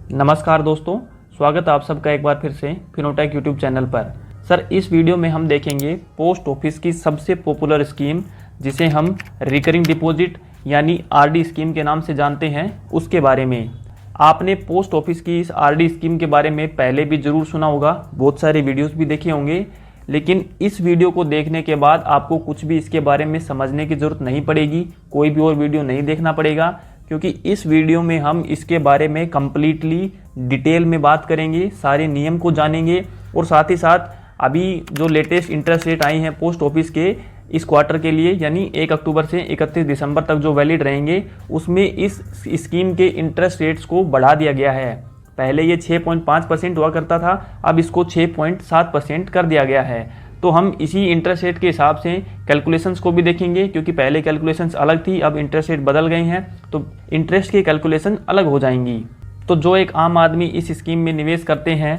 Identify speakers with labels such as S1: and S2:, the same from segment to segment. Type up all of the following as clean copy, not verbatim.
S1: नमस्कार दोस्तों, स्वागत है आप सबका एक बार फिर से फिनोटेक यूट्यूब चैनल पर। सर, इस वीडियो में हम देखेंगे पोस्ट ऑफिस की सबसे पॉपुलर स्कीम जिसे हम रिकरिंग डिपॉजिट यानी आरडी स्कीम के नाम से जानते हैं, उसके बारे में। आपने पोस्ट ऑफिस की इस आरडी स्कीम के बारे में पहले भी ज़रूर सुना होगा, बहुत सारे वीडियोस भी देखे होंगे, लेकिन इस वीडियो को देखने के बाद आपको कुछ भी इसके बारे में समझने की ज़रूरत नहीं पड़ेगी, कोई भी और वीडियो नहीं देखना पड़ेगा, क्योंकि इस वीडियो में हम इसके बारे में कम्प्लीटली डिटेल में बात करेंगे, सारे नियम को जानेंगे और साथ ही साथ अभी जो लेटेस्ट इंटरेस्ट रेट आई हैं पोस्ट ऑफिस के इस क्वार्टर के लिए, यानी 1 अक्टूबर से 31 दिसंबर तक जो वैलिड रहेंगे, उसमें इस स्कीम के इंटरेस्ट रेट्स को बढ़ा दिया गया है। पहले ये 6.5% हुआ करता था, अब इसको 6.7% कर दिया गया है। तो हम इसी इंटरेस्ट रेट के हिसाब से कैलकुलेशंस को भी देखेंगे, क्योंकि पहले कैलकुलेशंस अलग थी, अब इंटरेस्ट रेट बदल गए हैं, तो इंटरेस्ट की कैलकुलेशन अलग हो जाएंगी। तो जो एक आम आदमी इस स्कीम में निवेश करते हैं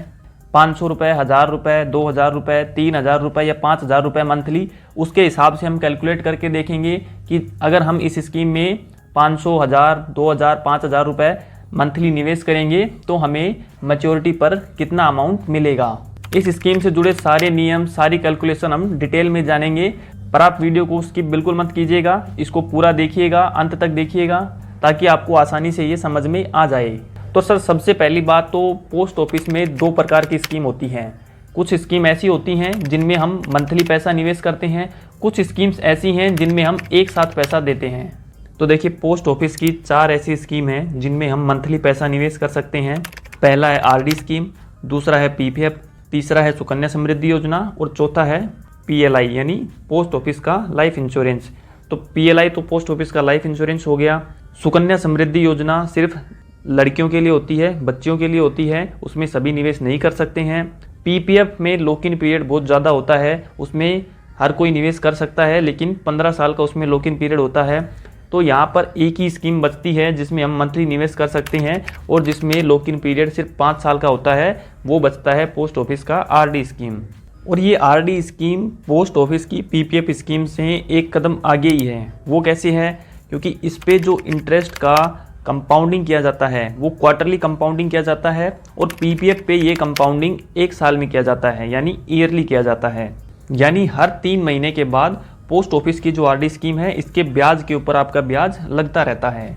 S1: 500 रुपये, 1000 रुपये, 2000 रुपये, 3000 रुपये या 5000 रुपये मंथली, उसके हिसाब से हम कैलकुलेट करके देखेंगे कि अगर हम इस स्कीम में 500, 1000, 2000, 5000 रुपये मंथली निवेश करेंगे तो हमें मैच्योरिटी पर कितना अमाउंट मिलेगा। इस स्कीम से जुड़े सारे नियम, सारी कैलकुलेशन हम डिटेल में जानेंगे, पर आप वीडियो को स्किप बिल्कुल मत कीजिएगा, इसको पूरा देखिएगा, अंत तक देखिएगा, ताकि आपको आसानी से ये समझ में आ जाए। तो सर, सबसे पहली बात तो पोस्ट ऑफिस में 2 प्रकार की स्कीम होती हैं। कुछ स्कीम ऐसी होती हैं जिनमें हम मंथली पैसा निवेश करते हैं, कुछ स्कीम्स ऐसी हैं जिनमें हम एक साथ पैसा देते हैं। तो देखिए, पोस्ट ऑफिस की 4 ऐसी स्कीम हैं जिनमें हम मंथली पैसा निवेश कर सकते हैं। पहला है आरडी स्कीम, दूसरा है पीपीएफ, तीसरा है सुकन्या समृद्धि योजना और चौथा है पीएलआई यानी पोस्ट ऑफिस का लाइफ इंश्योरेंस। तो पीएलआई तो पोस्ट ऑफिस का लाइफ इंश्योरेंस हो गया। सुकन्या समृद्धि योजना सिर्फ लड़कियों के लिए होती है, बच्चियों के लिए होती है, उसमें सभी निवेश नहीं कर सकते हैं। पीपीएफ में लॉक इन पीरियड बहुत ज़्यादा होता है, उसमें हर कोई निवेश कर सकता है, लेकिन 15 साल का उसमें लॉक इन पीरियड होता है। तो यहाँ पर एक ही स्कीम बचती है जिसमें हम मंथली निवेश कर सकते हैं और जिसमें लॉक इन पीरियड सिर्फ 5 साल का होता है, वो बचता है पोस्ट ऑफिस का आरडी स्कीम। और ये आरडी स्कीम पोस्ट ऑफिस की पीपीएफ स्कीम से एक कदम आगे ही है। वो कैसे है? क्योंकि इस पे जो इंटरेस्ट का कंपाउंडिंग किया जाता है वो क्वार्टरली कंपाउंडिंग किया जाता है और पीपीएफ पे ये कंपाउंडिंग 1 साल में किया जाता है, यानी ईयरली किया जाता है। यानी हर 3 महीने के बाद पोस्ट ऑफिस की जो आरडी स्कीम है, इसके ब्याज के ऊपर आपका ब्याज लगता रहता है।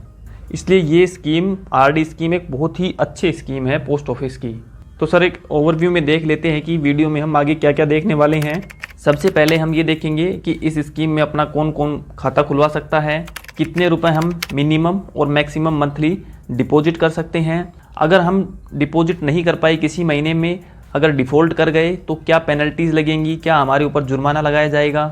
S1: इसलिए ये स्कीम, आरडी स्कीम, एक बहुत ही अच्छी स्कीम है पोस्ट ऑफिस की। तो सर, एक ओवरव्यू में देख लेते हैं कि वीडियो में हम आगे क्या क्या देखने वाले हैं। सबसे पहले हम ये देखेंगे कि इस स्कीम में अपना कौन कौन खाता खुलवा सकता है, कितने रुपए हम मिनिमम और मैक्सिमम मंथली डिपॉजिट कर सकते हैं। अगर हम डिपॉजिट नहीं कर पाए किसी महीने में, अगर डिफ़ॉल्ट कर गए तो क्या पेनल्टीज़ लगेंगी, क्या हमारे ऊपर जुर्माना लगाया जाएगा।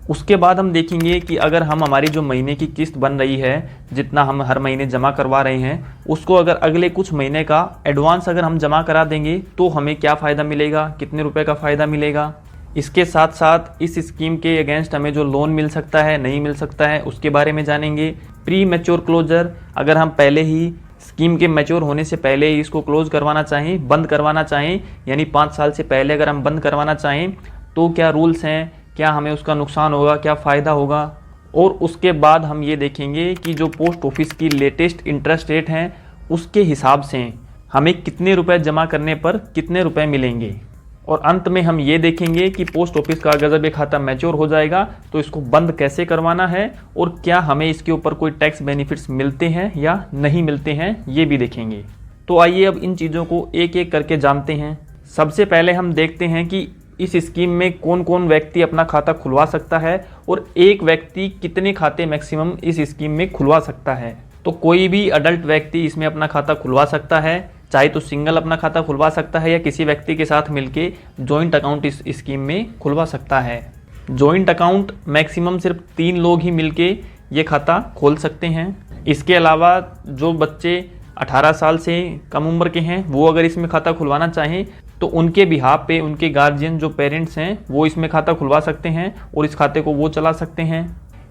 S1: उसके बाद हम देखेंगे कि अगर हम हमारी जो महीने की किस्त बन रही है, जितना हम हर महीने जमा करवा रहे हैं, उसको अगर अगले कुछ महीने का एडवांस अगर हम जमा करा देंगे तो हमें क्या फ़ायदा मिलेगा, कितने रुपए का फ़ायदा मिलेगा। इसके साथ साथ इस स्कीम के अगेंस्ट हमें जो लोन मिल सकता है, नहीं मिल सकता है, उसके बारे में जानेंगे। प्री मैच्योर क्लोजर, अगर हम पहले ही स्कीम के मैच्योर होने से पहले ही इसको क्लोज करवाना चाहें, बंद करवाना चाहें, यानी 5 साल से पहले अगर हम बंद करवाना चाहें तो क्या रूल्स हैं, क्या हमें उसका नुकसान होगा, क्या फ़ायदा होगा। और उसके बाद हम ये देखेंगे कि जो पोस्ट ऑफिस की लेटेस्ट इंटरेस्ट रेट हैं, उसके हिसाब से हमें कितने रुपए जमा करने पर कितने रुपए मिलेंगे। और अंत में हम ये देखेंगे कि पोस्ट ऑफिस का अगर जब ये खाता मैच्योर हो जाएगा तो इसको बंद कैसे करवाना है और क्या हमें इसके ऊपर कोई टैक्स बेनिफिट्स मिलते हैं या नहीं मिलते हैं, ये भी देखेंगे। तो आइए अब इन चीज़ों को एक एक करके जानते हैं। सबसे पहले हम देखते हैं कि इस स्कीम में कौन कौन व्यक्ति अपना खाता खुलवा सकता है और एक व्यक्ति कितने खाते मैक्सिमम इस स्कीम में खुलवा सकता है। तो कोई भी अडल्ट व्यक्ति इसमें अपना खाता खुलवा सकता है, चाहे तो सिंगल अपना खाता खुलवा सकता है या किसी व्यक्ति के साथ मिलके जॉइंट अकाउंट इस स्कीम में खुलवा सकता है। जॉइंट अकाउंट मैक्सिमम सिर्फ 3 लोग ही मिलके ये खाता खोल सकते हैं। इसके अलावा जो बच्चे 18 साल से कम उम्र के हैं वो अगर इसमें खाता खुलवाना चाहें तो उनके बिहाफ पे उनके गार्जियन जो पेरेंट्स हैं वो इसमें खाता खुलवा सकते हैं और इस खाते को वो चला सकते हैं।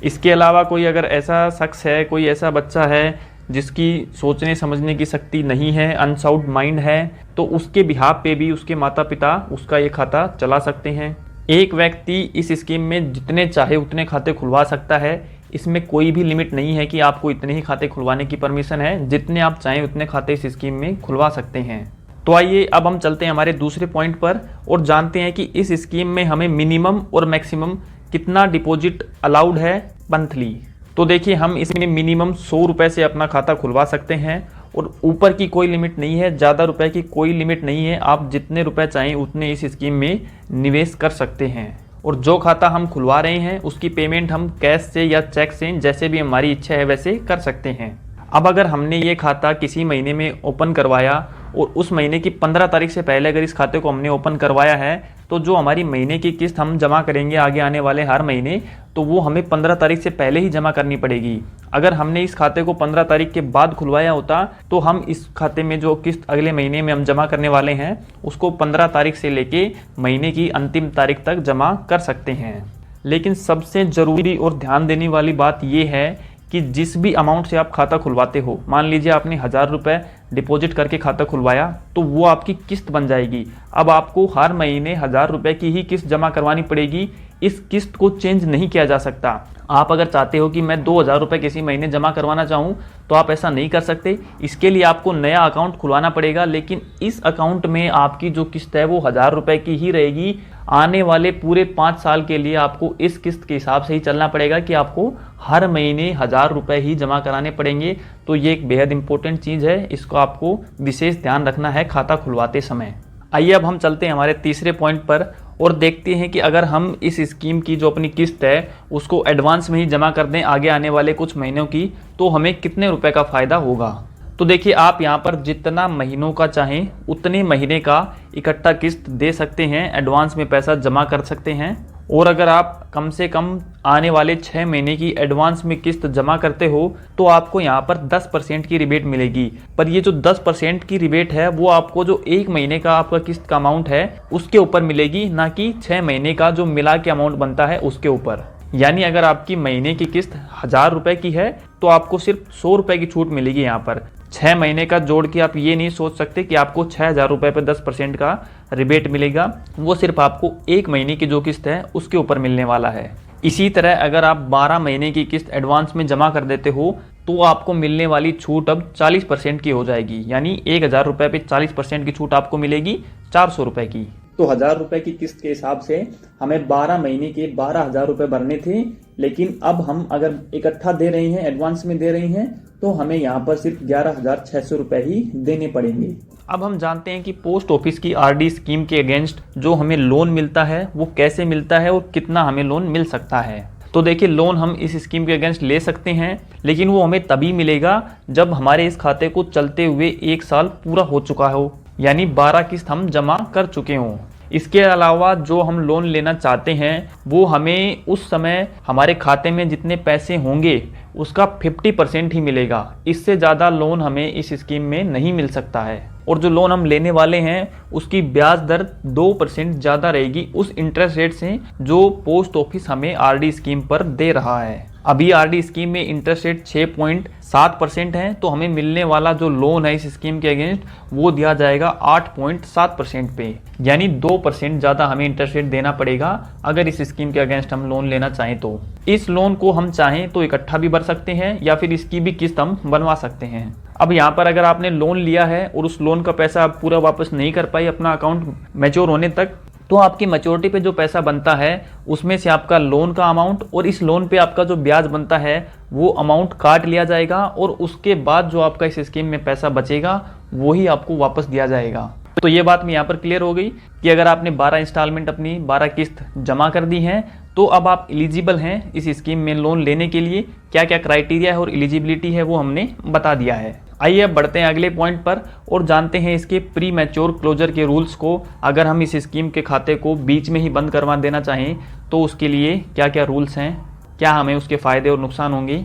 S1: इसके अलावा कोई अगर ऐसा शख्स है, कोई ऐसा बच्चा है जिसकी सोचने समझने की शक्ति नहीं है, अनसाउंड माइंड है, तो उसके बिहाफ पे भी उसके माता पिता उसका ये खाता चला सकते हैं। एक व्यक्ति इस स्कीम में जितने चाहे उतने खाते खुलवा सकता है। इसमें कोई भी लिमिट नहीं है कि आपको इतने ही खाते खुलवाने की परमिशन है, जितने आप चाहें उतने खाते इस स्कीम में खुलवा सकते हैं। तो आइए अब हम चलते हैं हमारे दूसरे पॉइंट पर और जानते हैं कि इस स्कीम में हमें मिनिमम और मैक्सिमम कितना डिपॉजिट अलाउड है मंथली। तो देखिए, हम इसमें मिनिमम 100 रुपये से अपना खाता खुलवा सकते हैं और ऊपर की कोई लिमिट नहीं है, ज़्यादा रुपए की कोई लिमिट नहीं है। आप जितने रुपए चाहें उतने इस स्कीम में निवेश कर सकते हैं और जो खाता हम खुलवा रहे हैं उसकी पेमेंट हम कैश से या चेक से, जैसे भी हमारी इच्छा है वैसे कर सकते हैं। अब अगर हमने ये खाता किसी महीने में ओपन करवाया और उस महीने की 15 तारीख से पहले अगर इस खाते को हमने ओपन करवाया है, तो जो हमारी महीने की किस्त हम जमा करेंगे आगे आने वाले हर महीने, तो वो हमें 15 तारीख से पहले ही जमा करनी पड़ेगी। अगर हमने इस खाते को 15 तारीख के बाद खुलवाया होता तो हम इस खाते में जो किस्त अगले महीने में हम जमा करने वाले हैं उसको 15 तारीख से लेके महीने की अंतिम तारीख तक जमा कर सकते हैं। लेकिन सबसे ज़रूरी और ध्यान देने वाली बात यह है कि जिस भी अमाउंट से आप खाता खुलवाते हो, मान लीजिए आपने 1000 रुपये डिपॉजिट करके खाता खुलवाया तो वो आपकी किस्त बन जाएगी। अब आपको हर महीने 1000 रुपये की ही किस्त जमा करवानी पड़ेगी। इस किस्त को चेंज नहीं किया जा सकता। आप अगर चाहते हो कि मैं 2000 रुपये किसी महीने जमा करवाना चाहूँ तो आप ऐसा नहीं कर सकते। इसके लिए आपको नया अकाउंट खुलवाना पड़ेगा, लेकिन इस अकाउंट में आपकी जो किस्त है वो 1000 रुपये की ही रहेगी। आने वाले पूरे 5 साल के लिए आपको इस किस्त के हिसाब से ही चलना पड़ेगा कि आपको हर महीने 1000 रुपये ही जमा कराने पड़ेंगे। तो ये एक बेहद इंपॉर्टेंट चीज़ है, इसको आपको विशेष ध्यान रखना है खाता खुलवाते समय। आइए अब हम चलते हैं हमारे तीसरे पॉइंट पर और देखते हैं कि अगर हम इस स्कीम की जो अपनी किस्त है उसको एडवांस में ही जमा कर दें आगे आने वाले कुछ महीनों की, तो हमें कितने रुपए का फ़ायदा होगा। तो देखिए, आप यहाँ पर जितना महीनों का चाहें उतने महीने का इकट्ठा किस्त दे सकते हैं, एडवांस में पैसा जमा कर सकते हैं। और अगर आप कम से कम आने वाले 6 महीने की एडवांस में किस्त जमा करते हो तो आपको यहाँ पर 10% की रिबेट मिलेगी। पर ये जो 10% की रिबेट है वो आपको जो 1 महीने का आपका किस्त का अमाउंट है उसके ऊपर मिलेगी, ना कि 6 महीने का जो मिला के अमाउंट बनता है उसके ऊपर। यानी अगर आपकी महीने की किस्त 1000 रुपये की है तो आपको सिर्फ 100 रुपये की छूट मिलेगी। यहाँ पर 6 महीने का जोड़ के आप ये नहीं सोच सकते कि आपको 6000 रुपये पर 10% का रिबेट मिलेगा। वो सिर्फ आपको 1 महीने की जो किस्त है उसके ऊपर मिलने वाला है। इसी तरह अगर आप 12 महीने की किस्त एडवांस में जमा कर देते हो तो आपको मिलने वाली छूट अब 40% की हो जाएगी। यानी 1000 रुपये पे 40% की छूट आपको मिलेगी 400 रुपये की। तो 1000 रुपये की किस्त के हिसाब से हमें 12 महीने के 12,000 रुपये भरने थे, लेकिन अब हम अगर इकट्ठा दे रहे हैं, एडवांस में दे रहे हैं, तो हमें यहाँ पर सिर्फ 11,600 रुपये ही देने पड़ेंगे। अब हम जानते हैं कि पोस्ट ऑफिस की आरडी स्कीम के अगेंस्ट जो हमें लोन मिलता है वो कैसे मिलता है और कितना हमें लोन मिल सकता है। तो देखिए, लोन हम इस स्कीम के अगेंस्ट ले सकते हैं, लेकिन वो हमें तभी मिलेगा जब हमारे इस खाते को चलते हुए 1 साल पूरा हो चुका हो, यानी 12 किस्त हम जमा कर चुके हों। इसके अलावा जो हम लोन लेना चाहते हैं वो हमें उस समय हमारे खाते में जितने पैसे होंगे उसका 50% ही मिलेगा। इससे ज़्यादा लोन हमें इस स्कीम में नहीं मिल सकता है। और जो लोन हम लेने वाले हैं उसकी ब्याज दर 2% ज़्यादा रहेगी उस इंटरेस्ट रेट से जो पोस्ट ऑफिस हमें आरडी स्कीम पर दे रहा है। अभी आरडी स्कीम में इंटरेस्ट रेट 6.7% है, तो हमें मिलने वाला जो लोन है इस स्कीम के अगेंस्ट वो दिया जाएगा 8.7% पे, यानी 2% ज़्यादा हमें इंटरेस्ट रेट देना पड़ेगा अगर इस स्कीम के अगेंस्ट हम लोन लेना चाहें तो। इस लोन को हम चाहें तो इकट्ठा भी भर सकते हैं या फिर इसकी भी किस्त हम बनवा सकते हैं। अब यहाँ पर अगर आपने लोन लिया है और उस लोन का पैसा आप पूरा वापस नहीं कर पाए अपना अकाउंट मैच्योर होने तक, तो आपकी मैच्योरिटी पे जो पैसा बनता है उसमें से आपका लोन का अमाउंट और इस लोन पे आपका जो ब्याज बनता है वो अमाउंट काट लिया जाएगा और उसके बाद जो आपका इस स्कीम में पैसा बचेगा वही आपको वापस दिया जाएगा। तो ये बात में यहाँ पर क्लियर हो गई कि अगर आपने 12 इंस्टॉलमेंट अपनी 12 किस्त जमा कर दी हैं तो अब आप एलिजिबल हैं इस स्कीम में लोन लेने के लिए। क्या क्या क्राइटेरिया है और एलिजिबिलिटी है वो हमने बता दिया है। आइए अब बढ़ते हैं अगले पॉइंट पर और जानते हैं इसके प्री मैच्योर क्लोजर के रूल्स को। अगर हम इस स्कीम के खाते को बीच में ही बंद करवा देना चाहें तो उसके लिए क्या क्या रूल्स हैं, क्या हमें उसके फ़ायदे और नुकसान होंगे।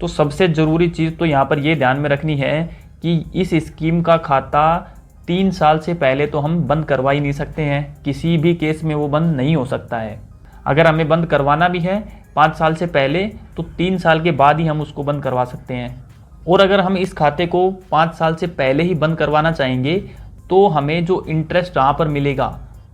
S1: तो सबसे ज़रूरी चीज़ तो यहाँ पर ये ध्यान में रखनी है कि इस स्कीम का खाता 3 साल से पहले तो हम बंद करवा ही नहीं सकते हैं। किसी भी केस में वो बंद नहीं हो सकता है। अगर हमें बंद करवाना भी है 5 साल से पहले तो 3 साल के बाद ही हम उसको बंद करवा सकते हैं। और अगर हम इस खाते को 5 साल से पहले ही बंद करवाना चाहेंगे तो हमें जो इंटरेस्ट यहाँ पर मिलेगा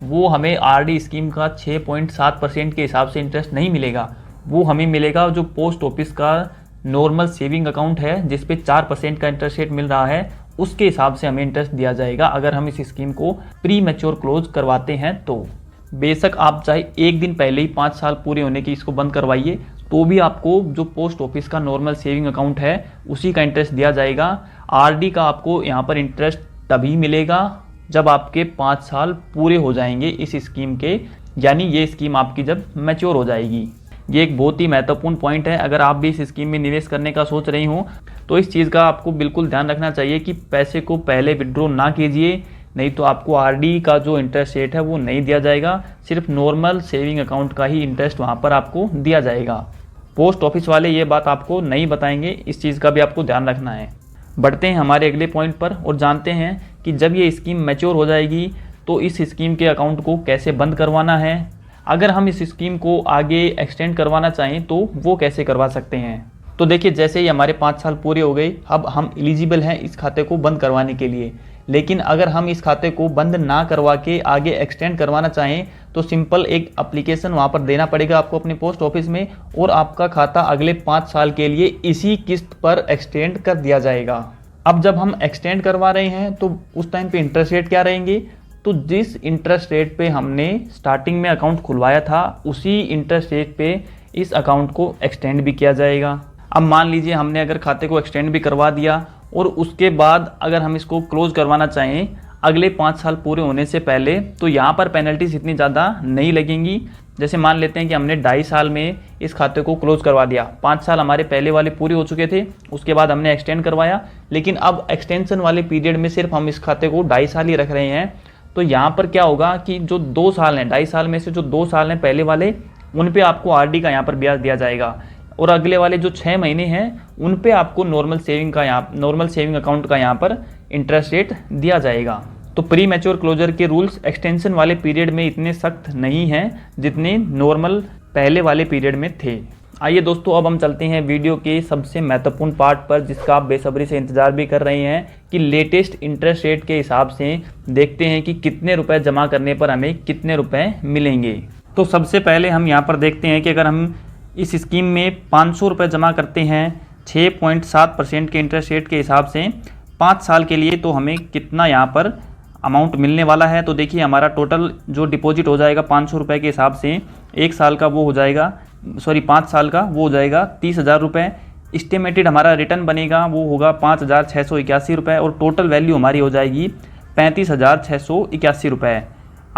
S1: वो हमें आरडी स्कीम का 6.7% के हिसाब से इंटरेस्ट नहीं मिलेगा। वो हमें मिलेगा जो पोस्ट ऑफिस का नॉर्मल सेविंग अकाउंट है जिस पे 4% का इंटरेस्ट रेट मिल रहा है, उसके हिसाब से हमें इंटरेस्ट दिया जाएगा अगर हम इस स्कीम को प्री मैच्योर क्लोज करवाते हैं तो। बेशक आप चाहे एक दिन पहले ही 5 साल पूरे होने की इसको बंद करवाइए तो भी आपको जो पोस्ट ऑफिस का नॉर्मल सेविंग अकाउंट है उसी का इंटरेस्ट दिया जाएगा। आरडी का आपको यहाँ पर इंटरेस्ट तभी मिलेगा जब आपके 5 साल पूरे हो जाएंगे इस स्कीम के, यानी ये स्कीम आपकी जब मैच्योर हो जाएगी। ये एक बहुत ही महत्वपूर्ण पॉइंट है। अगर आप भी इस स्कीम में निवेश करने का सोच रही हो तो इस चीज़ का आपको बिल्कुल ध्यान रखना चाहिए कि पैसे को पहले विड्रॉ ना कीजिए, नहीं तो आपको आरडी का जो इंटरेस्ट रेट है वो नहीं दिया जाएगा, सिर्फ नॉर्मल सेविंग अकाउंट का ही इंटरेस्ट वहाँ पर आपको दिया जाएगा। पोस्ट ऑफिस वाले ये बात आपको नहीं बताएंगे, इस चीज़ का भी आपको ध्यान रखना है। बढ़ते हैं हमारे अगले पॉइंट पर और जानते हैं कि जब ये स्कीम मैच्योर हो जाएगी तो इस स्कीम के अकाउंट को कैसे बंद करवाना है। अगर हम इस स्कीम को आगे एक्सटेंड करवाना चाहें तो वो कैसे करवा सकते हैं। तो देखिए, जैसे ही हमारे 5 साल पूरे हो गए, अब हम एलिजिबल हैं इस खाते को बंद करवाने के लिए। लेकिन अगर हम इस खाते को बंद ना करवा के आगे एक्सटेंड करवाना चाहें तो सिंपल एक एप्लीकेशन वहाँ पर देना पड़ेगा आपको अपने पोस्ट ऑफिस में, और आपका खाता अगले 5 साल के लिए इसी किस्त पर एक्सटेंड कर दिया जाएगा। अब जब हम एक्सटेंड करवा रहे हैं तो उस टाइम पे इंटरेस्ट रेट क्या रहेंगे, तो जिस इंटरेस्ट रेट पे हमने स्टार्टिंग में अकाउंट खुलवाया था उसी इंटरेस्ट रेट पे इस अकाउंट को एक्सटेंड भी किया जाएगा। अब मान लीजिए हमने अगर खाते को एक्सटेंड भी करवा दिया और उसके बाद अगर हम इसको क्लोज करवाना चाहें अगले 5 साल पूरे होने से पहले, तो यहाँ पर पेनल्टीज इतनी ज़्यादा नहीं लगेंगी। जैसे मान लेते हैं कि हमने 2.5 साल में इस खाते को क्लोज करवा दिया, 5 साल हमारे पहले वाले पूरे हो चुके थे, उसके बाद हमने एक्सटेंड करवाया, लेकिन अब एक्सटेंशन वाले पीरियड में सिर्फ हम इस खाते को 2.5 साल ही रख रहे हैं। तो यहाँ पर क्या होगा कि जो 2 साल हैं, 2.5 साल में से जो 2 साल हैं पहले वाले, उन पे आपको आरडी का यहाँ पर ब्याज दिया जाएगा, और अगले वाले जो 6 महीने हैं उन पे आपको नॉर्मल सेविंग अकाउंट का यहाँ पर इंटरेस्ट रेट दिया जाएगा। तो प्री मैच्योर क्लोजर के रूल्स एक्सटेंशन वाले पीरियड में इतने सख्त नहीं हैं जितने नॉर्मल पहले वाले पीरियड में थे। आइए दोस्तों, अब हम चलते हैं वीडियो के सबसे महत्वपूर्ण पार्ट पर, जिसका आप बेसब्री से इंतजार भी कर रहे हैं कि लेटेस्ट इंटरेस्ट रेट के हिसाब से देखते हैं कि कितने रुपए जमा करने पर हमें कितने रुपए मिलेंगे। तो सबसे पहले हम यहाँ पर देखते हैं कि अगर हम इस स्कीम में 500 रुपये जमा करते हैं 6.7% के इंटरेस्ट रेट के हिसाब से 5 साल के लिए, तो हमें कितना यहाँ पर अमाउंट मिलने वाला है। तो देखिए, हमारा टोटल जो डिपॉजिट हो जाएगा 500 रुपये के हिसाब से, 1 साल का वो हो जाएगा, 5 साल का वो हो जाएगा 30,000 रुपये। इस्टीमेटेड हमारा रिटर्न बनेगा वो होगा 5,681 रुपये, और टोटल वैल्यू हमारी हो जाएगी 35,681 रुपये।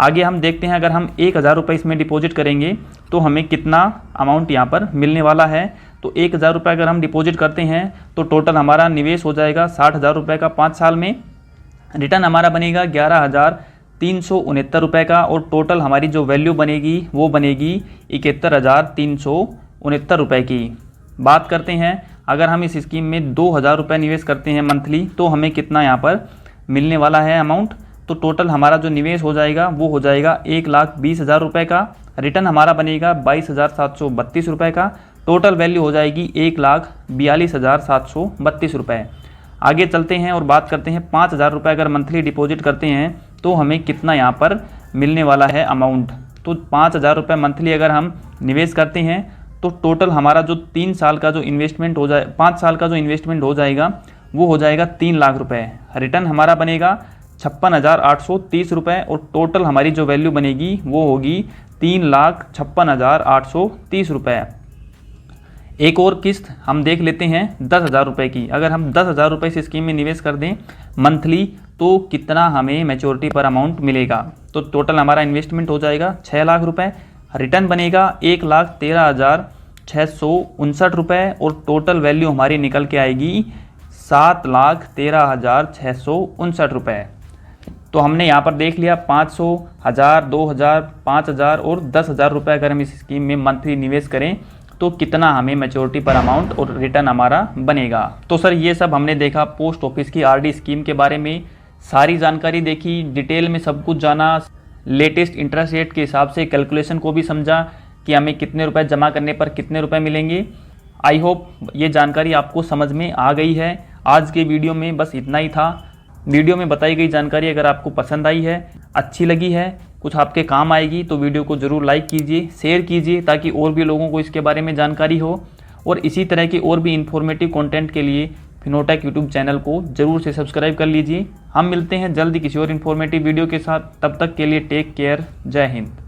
S1: आगे हम देखते हैं, अगर हम 1,000 रुपये इसमें डिपॉजिट करेंगे तो हमें कितना अमाउंट यहाँ पर मिलने वाला है। तो 1,000 रुपये अगर हम डिपॉजिट करते हैं तो टोटल हमारा निवेश हो जाएगा 60,000 रुपये का 5 साल में। रिटर्न हमारा बनेगा 11,369 रुपये का, और टोटल हमारी जो वैल्यू बनेगी वो बनेगी 71,369 रुपये की। बात करते हैं, अगर हम इस स्कीम में 2,000 रुपये निवेश करते हैं मंथली तो हमें कितना यहाँ पर मिलने वाला है अमाउंट। तो टोटल हमारा जो निवेश हो जाएगा वो हो जाएगा 1,20,000 रुपये का। रिटर्न हमारा बनेगा 22,732 रुपये का। टोटल वैल्यू हो जाएगी 1,42,732 रुपये। आगे चलते हैं और बात करते हैं 5,000 रुपये अगर मंथली डिपॉजिट करते हैं तो हमें कितना यहाँ पर मिलने वाला है अमाउंट। तो 5,000 रुपये मंथली अगर हम निवेश करते हैं तो टोटल हमारा जो 3 साल का जो इन्वेस्टमेंट हो जाए 5 साल का जो इन्वेस्टमेंट हो जाएगा वो हो जाएगा 3 लाख रुपये। रिटर्न हमारा बनेगा 56,830 रुपये, और टोटल हमारी जो वैल्यू बनेगी वो होगी 3,56,830 रुपये। एक और किस्त हम देख लेते हैं 10,000 रुपये की। अगर हम 10,000 रुपये इस स्कीम में निवेश कर दें मंथली तो कितना हमें मैच्योरिटी पर अमाउंट मिलेगा। तो टोटल हमारा इन्वेस्टमेंट हो जाएगा 6 लाख रुपये। रिटर्न बनेगा 1,13,659 रुपये, और टोटल वैल्यू हमारी निकल के आएगी 7,13,659 रुपये। तो हमने यहाँ पर देख लिया 500, 1,000, 2,000, 5,000 और 10,000 रुपये अगर हम इस स्कीम में मंथली निवेश करें तो कितना हमें मैच्योरिटी पर अमाउंट और रिटर्न हमारा बनेगा। तो सर, ये सब हमने देखा पोस्ट ऑफिस की आरडी स्कीम के बारे में, सारी जानकारी देखी, डिटेल में सब कुछ जाना, लेटेस्ट इंटरेस्ट रेट के हिसाब से कैलकुलेशन को भी समझा कि हमें कितने रुपए जमा करने पर कितने रुपए मिलेंगे। आई होप ये जानकारी आपको समझ में आ गई है। आज के वीडियो में बस इतना ही था। वीडियो में बताई गई जानकारी अगर आपको पसंद आई है, अच्छी लगी है, कुछ आपके काम आएगी तो वीडियो को ज़रूर लाइक कीजिए, शेयर कीजिए ताकि और भी लोगों को इसके बारे में जानकारी हो। और इसी तरह के और भी इन्फॉर्मेटिव कंटेंट के लिए फिनोटेक यूट्यूब चैनल को ज़रूर से सब्सक्राइब कर लीजिए। हम मिलते हैं जल्दी किसी और इन्फॉर्मेटिव वीडियो के साथ, तब तक के लिए टेक केयर, जय हिंद।